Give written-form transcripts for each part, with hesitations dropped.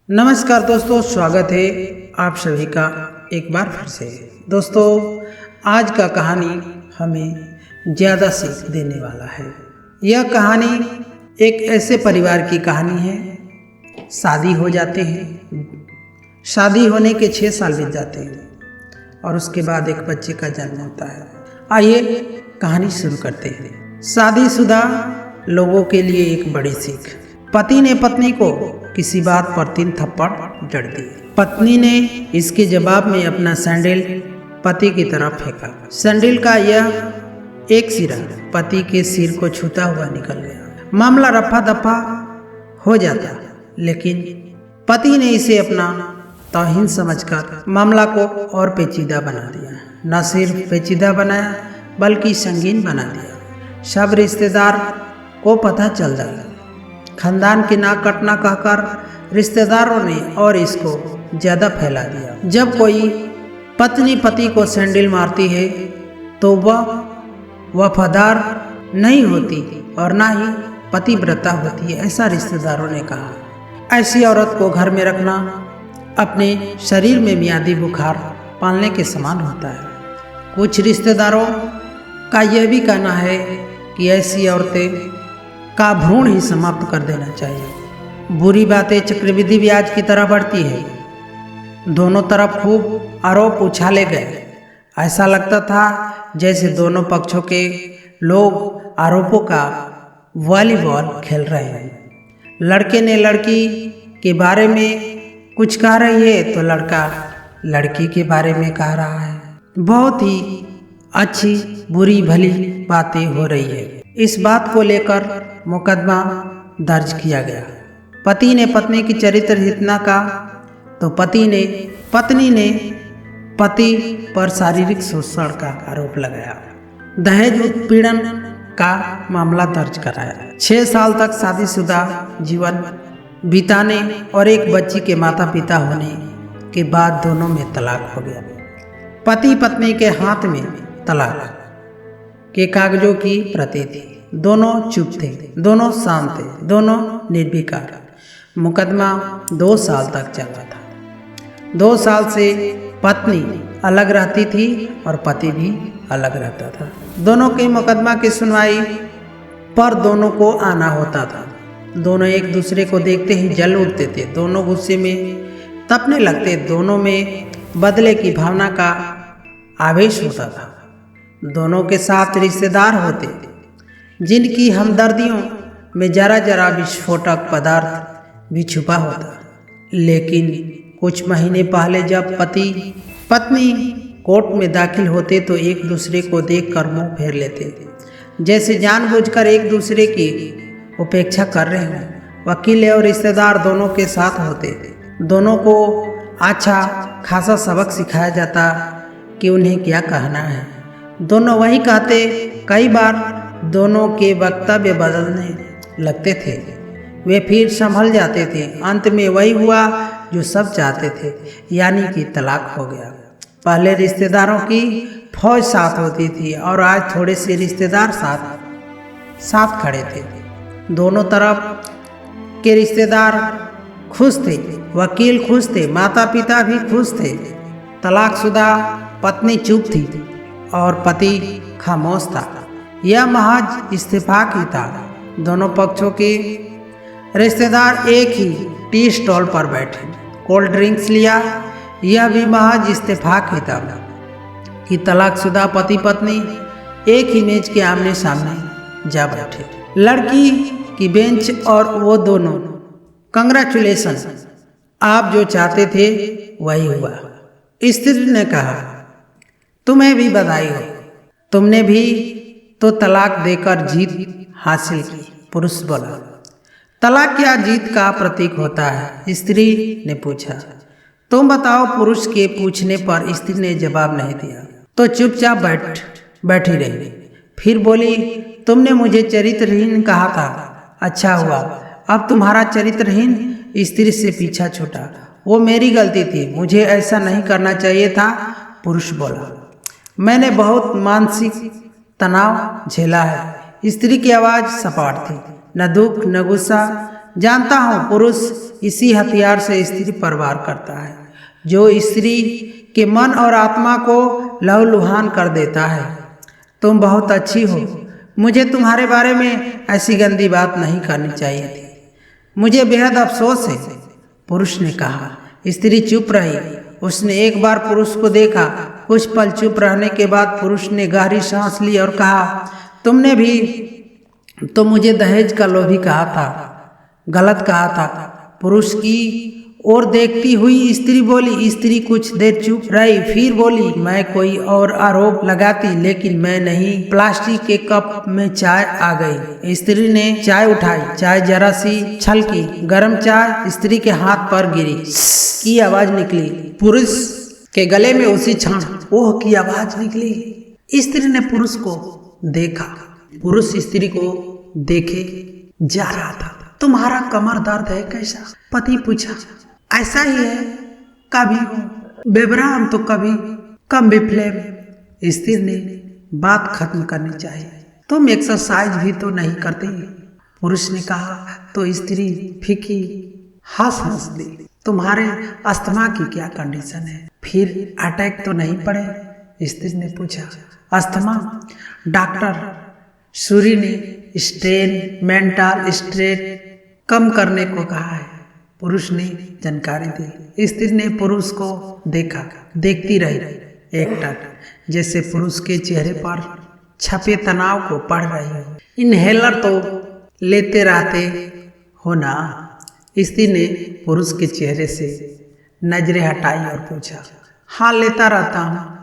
नमस्कार दोस्तों, स्वागत है आप सभी का एक बार फिर से। दोस्तों, आज का कहानी हमें ज़्यादा सीख देने वाला है। यह कहानी एक ऐसे परिवार की कहानी है। शादी हो जाते हैं, शादी होने के 6 साल बीत जाते हैं और उसके बाद एक बच्चे का जन्म होता है। आइए कहानी शुरू करते हैं। शादीशुदा लोगों के लिए एक बड़ी सीख। पति ने पत्नी को किसी बात पर 3 थप्पड़ जड़ दिए। पत्नी ने इसके जवाब में अपना सैंडल पति की तरफ फेंका। सैंडल का यह एक सिरा पति के सिर को छूता हुआ निकल गया। मामला रफा दफा हो जाता, लेकिन पति ने इसे अपना तौहीन समझकर मामला को और पेचीदा बना दिया। न सिर्फ पेचीदा बनाया बल्कि संगीन बना दिया। सब रिश्तेदार को पता चल जाता। खानदान की नाक कटना कहकर रिश्तेदारों ने और इसको ज़्यादा फैला दिया। जब कोई पत्नी पति को सैंडल मारती है तो वह वफादार नहीं होती और ना ही पतिव्रता होती है, ऐसा रिश्तेदारों ने कहा। ऐसी औरत को घर में रखना अपने शरीर में मियादी बुखार पालने के समान होता है। कुछ रिश्तेदारों का यह भी कहना है कि ऐसी औरतें का भ्रूण ही समाप्त कर देना चाहिए। बुरी बातें चक्रवृद्धि ब्याज की तरह बढ़ती है। दोनों तरफ खूब आरोप उछाले गए। ऐसा लगता था जैसे दोनों पक्षों के लोग आरोपों का वॉलीबॉल खेल रहे हैं। लड़के ने लड़की के बारे में कुछ कह रही है तो लड़का लड़की के बारे में कह रहा है। बहुत ही अच्छी बुरी भली बातें हो रही है। इस बात को लेकर मुकदमा दर्ज किया गया। पति ने पत्नी की चरित्रहीनता का तो पत्नी ने पति पर शारीरिक शोषण का आरोप लगाया। दहेज उत्पीड़न का मामला दर्ज कराया। 6 साल तक शादीशुदा जीवन बिताने और एक बच्ची के माता पिता होने के बाद दोनों में तलाक हो गया। पति पत्नी के हाथ में तलाक के कागजों की प्रति थी। दोनों चुप थे, दोनों शांत थे, दोनों निर्विकार। मुकदमा 2 साल तक चला था। 2 साल से पत्नी अलग रहती थी और पति भी अलग रहता था। दोनों के मुकदमा की सुनवाई पर दोनों को आना होता था। दोनों एक दूसरे को देखते ही जल उठते थे। दोनों गुस्से में तपने लगते। दोनों में बदले की भावना का आवेश होता था। दोनों के साथ रिश्तेदार होते जिनकी हमदर्दियों में जरा जरा विस्फोटक पदार्थ भी छुपा होता। लेकिन कुछ महीने पहले जब पति पत्नी कोर्ट में दाखिल होते तो एक दूसरे को देखकर मुंह फेर लेते, जैसे जानबूझकर एक दूसरे की उपेक्षा कर रहे हों। वकील और रिश्तेदार दोनों के साथ होते। दोनों को अच्छा खासा सबक सिखाया जाता कि उन्हें क्या कहना है। दोनों वही कहते। कई बार दोनों के वक्तव्य बदलने लगते थे। वे फिर संभल जाते थे। अंत में वही हुआ जो सब चाहते थे, यानी कि तलाक हो गया। पहले रिश्तेदारों की फौज साथ होती थी और आज थोड़े से रिश्तेदार साथ खड़े थे। दोनों तरफ के रिश्तेदार खुश थे, वकील खुश थे, माता पिता भी खुश थे। तलाकशुदा पत्नी चुप थी और पति खामोश था। यह महज इत्तेफाक ही था। दोनों पक्षों के रिश्तेदार एक ही टी स्टॉल पर बैठे, कोल्ड ड्रिंक्स लिया। यह भी महज इत्तेफाक ही था कि तलाकशुदा पति पत्नी एक ही मेज के आमने सामने जा बैठे। लड़की की बेंच और वो दोनों। कंग्रेचुलेशन, आप जो चाहते थे वही हुआ। स्त्री ने कहा, तुम्हें भी बधाई हो, तुमने भी तो तलाक देकर जीत हासिल की। पुरुष बोला, तलाक क्या जीत का प्रतीक होता है? स्त्री ने पूछा। तुम बताओ। पुरुष के पूछने पर स्त्री ने जवाब नहीं दिया तो चुपचाप बैठी रही। फिर बोली, तुमने मुझे चरित्रहीन कहा था। अच्छा हुआ अब तुम्हारा चरित्रहीन स्त्री से पीछा छूटा। वो मेरी गलती थी, मुझे ऐसा नहीं करना चाहिए था। पुरुष बोला, मैंने बहुत मानसिक तनाव झेला है। स्त्री की आवाज़ सपाट थी, न दुख न गुस्सा जानता हूँ पुरुष इसी हथियार से स्त्री पर वार करता है, जो स्त्री के मन और आत्मा को लहूलुहान कर देता है। तुम बहुत अच्छी हो, मुझे तुम्हारे बारे में ऐसी गंदी बात नहीं करनी चाहिए थी। मुझे बेहद अफसोस है, पुरुष ने कहा। स्त्री चुप रही। उसने एक बार पुरुष को देखा। कुछ पल चुप रहने के बाद पुरुष ने गहरी सांस ली और कहा, तुमने भी तो मुझे दहेज का लोभी कहा था, गलत कहा था। पुरुष की और देखती हुई स्त्री बोली। स्त्री कुछ देर चुप रही, फिर बोली, मैं कोई और आरोप लगाती, लेकिन मैं नहीं। प्लास्टिक के कप में चाय आ गई। स्त्री ने चाय उठाई। चाय जरा सी छलकी। गर्म चाय स्त्री के हाथ पर गिरी की आवाज निकली। पुरुष के गले में उसी क्षण ओह की आवाज निकली। स्त्री ने पुरुष को देखा। पुरुष स्त्री को देखे जा रहा था। तुम्हारा कमर दर्द है कैसा? पति पूछा। ऐसा ही है, कभी हो बेबराम तो कभी कम बिफ्लेम। स्त्री ने बात खत्म करनी चाहिए। तुम एक्सरसाइज भी तो नहीं करती, पुरुष ने कहा। तो स्त्री फीकी हंस दी। तुम्हारे अस्थमा की क्या कंडीशन है? फिर अटैक तो नहीं पड़े? स्त्री ने पूछा। अस्थमा? डॉक्टर सूरी ने स्ट्रेन मेंटल स्ट्रेस कम करने को कहा है, पुरुष ने जानकारी दी। स्त्री ने पुरुष को देखा। देखती रही एकटक, जैसे पुरुष के चेहरे पर छपे तनाव को पढ़ रही हो। इनहेलर तो लेते रहते हो ना? स्त्री ने पुरुष के चेहरे से नजरें हटाई और पूछा। हाँ, लेता रहता हूँ,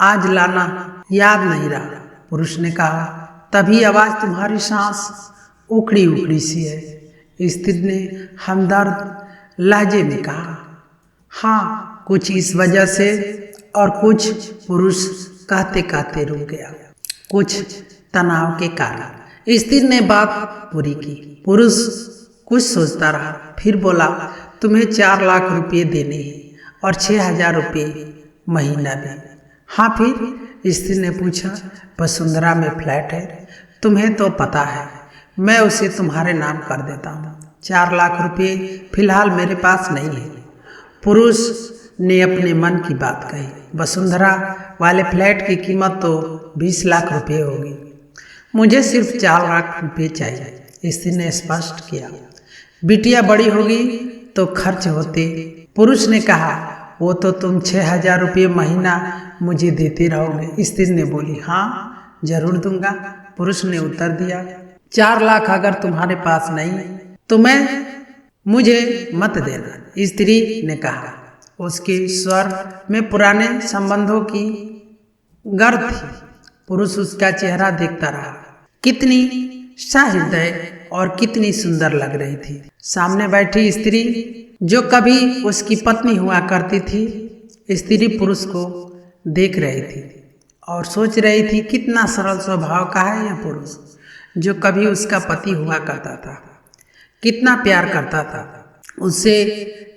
आज लाना याद नहीं रहा, पुरुष ने कहा। तभी आवाज तुम्हारी सांस उखड़ी उखड़ी सी है, स्त्री ने हमदर्द लहजे में कहा। हाँ, कुछ इस वजह से और कुछ, पुरुष कहते कहते रुक गया, कुछ तनाव के कारण। स्त्री ने बात पूरी की। पुरुष कुछ सोचता रहा, फिर बोला, तुम्हें 4 लाख रुपये देने हैं और 6,000 रुपये महीना भी। हाँ, फिर? स्त्री ने पूछा। वसुंधरा में फ्लैट है, तुम्हें तो पता है, मैं उसे तुम्हारे नाम कर देता हूँ। 4 लाख रुपये फिलहाल मेरे पास नहीं है, पुरुष ने अपने मन की बात कही। वसुंधरा वाले फ्लैट की कीमत तो 20 लाख रुपये होगी, मुझे सिर्फ 4 लाख रुपये चाहिए, स्त्री ने स्पष्ट किया। बिटिया बड़ी होगी तो खर्च होते, पुरुष ने कहा। वो तो तुम 6,000 रुपये महीना मुझे देते रहोगे, स्त्री ने बोली। हाँ, जरूर दूंगा, पुरुष ने उत्तर दिया। 4 लाख अगर तुम्हारे पास नहीं तो मुझे मत देना, स्त्री ने कहा। उसके स्वर में पुराने संबंधों की गर्द थी। पुरुष उसका चेहरा देखता रहा। कितनी सहृदय और कितनी सुंदर लग रही थी। सामने बैठी स्त्री, जो कभी उसकी पत्नी हुआ करती थी, स्त्री पुरुष को देख रही थी और सोच रही थी, कितना सरल स्वभाव का है यह पुरुष, जो कभी उसका पति हुआ करता था, कितना प्यार करता था उससे।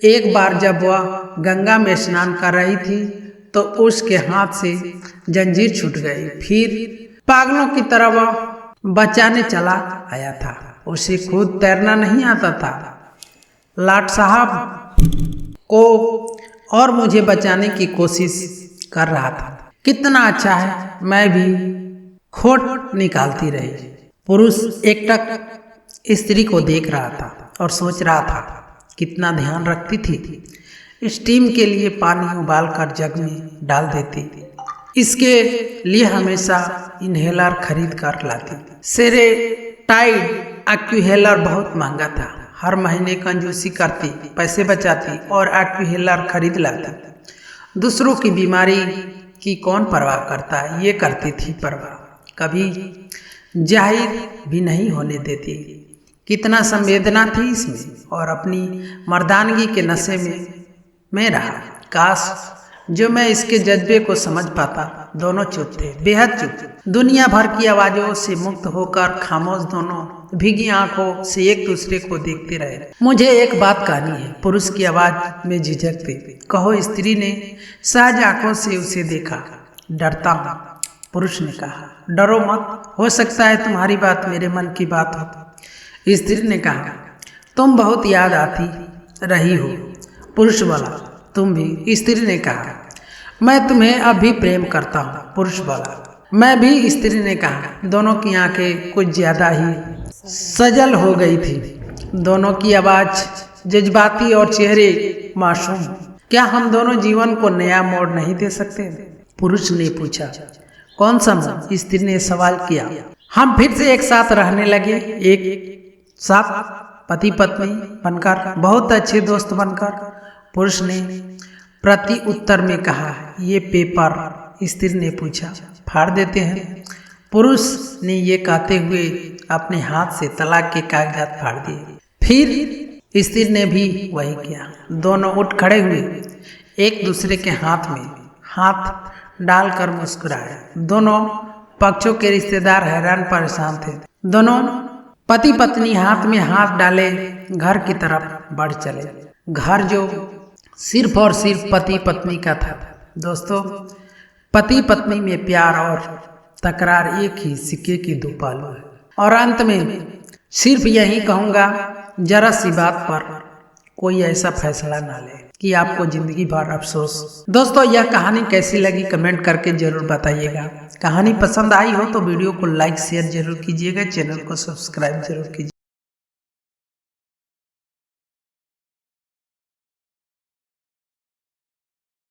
एक बार जब वह गंगा में स्नान कर रही थी तो उसके हाथ से जंजीर छूट गई। फिर पागलों की तरह वह बचाने चला आया था। उसे खुद तैरना नहीं आता था, लाट साहब को और मुझे बचाने की कोशिश कर रहा था। कितना अच्छा है, मैं भी खोट निकालती रही। पुरुष एकटक स्त्री को देख रहा था और सोच रहा था, कितना ध्यान रखती थी। स्टीम के लिए पानी उबालकर जग में डाल देती, इसके लिए हमेशा इनहेलर खरीद कर लाती। सेरेटाइड एक्यूहेलर बहुत महंगा था, हर महीने कंजूसी करती, पैसे बचाती और एक्यूहेलर खरीद लाती। दूसरों की बीमारी की कौन परवाह करता है, ये करती थी परवाह, कभी जाहिर भी नहीं होने देती। कितना संवेदना थी इसमें, और अपनी मर्दानगी के नशे में रहा। काश जो मैं इसके जज्बे को समझ पाता। दोनों चुप थे, बेहद चुप। दुनिया भर की आवाजों से मुक्त होकर खामोश दोनों भीगी आंखों से एक दूसरे को देखते रहे। मुझे एक बात कहनी है, पुरुष की आवाज में झिझक थी। कहो, स्त्री ने सहज आंखों से उसे देखा। डरता हूँ, पुरुष ने कहा। डरो मत, हो सकता है तुम्हारी बात मेरे मन की बात हो, स्त्री ने कहा। तुम बहुत याद आती रही हो। पुरुष बोला, तुम भी। स्त्री ने कहा, मैं तुम्हें अब भी प्रेम करता हूँ। पुरुष बोला, मैं भी। स्त्री ने कहा। दोनों की आंखें कुछ ज्यादा ही सजल हो गई थी, दोनों की आवाज जज्बाती और चेहरे मासूम। क्या हम दोनों जीवन को नया मोड़ नहीं दे सकते? पुरुष ने पूछा। कौन सा मोड़? स्त्री ने सवाल किया। हम फिर से एक साथ रहने लगे, एक साथ पति पत्नी बनकर, बहुत अच्छे दोस्त बनकर। पुरुष ने प्रति उत्तर में कहा। ये पेपर? स्त्री ने पूछा। फाड़ देते हैं? पुरुष ने ये कहते हुए अपने हाथ से तलाक के कागजात फाड़ दिए। फिर स्त्री ने भी वही किया। दोनों उठ खड़े हुए, एक दूसरे के हाथ में हाथ डालकर मुस्कुराए। दोनों पक्षों के रिश्तेदार हैरान परेशान थे। दोनों पति पत्नी हाथ में हाथ डाले घर की तरफ बढ़ चले। घर जो सिर्फ और सिर्फ पति पत्नी का था। दोस्तों, पति पत्नी में प्यार और तकरार एक ही सिक्के की दो पहलू है। और अंत में सिर्फ यही कहूँगा, जरा सी बात पर कोई ऐसा फैसला ना ले कि आपको जिंदगी भर अफसोस। दोस्तों, यह कहानी कैसी लगी कमेंट करके जरूर बताइएगा। कहानी पसंद आई हो तो वीडियो को लाइक शेयर जरूर कीजिएगा, चैनल को सब्सक्राइब जरूर कीजिए।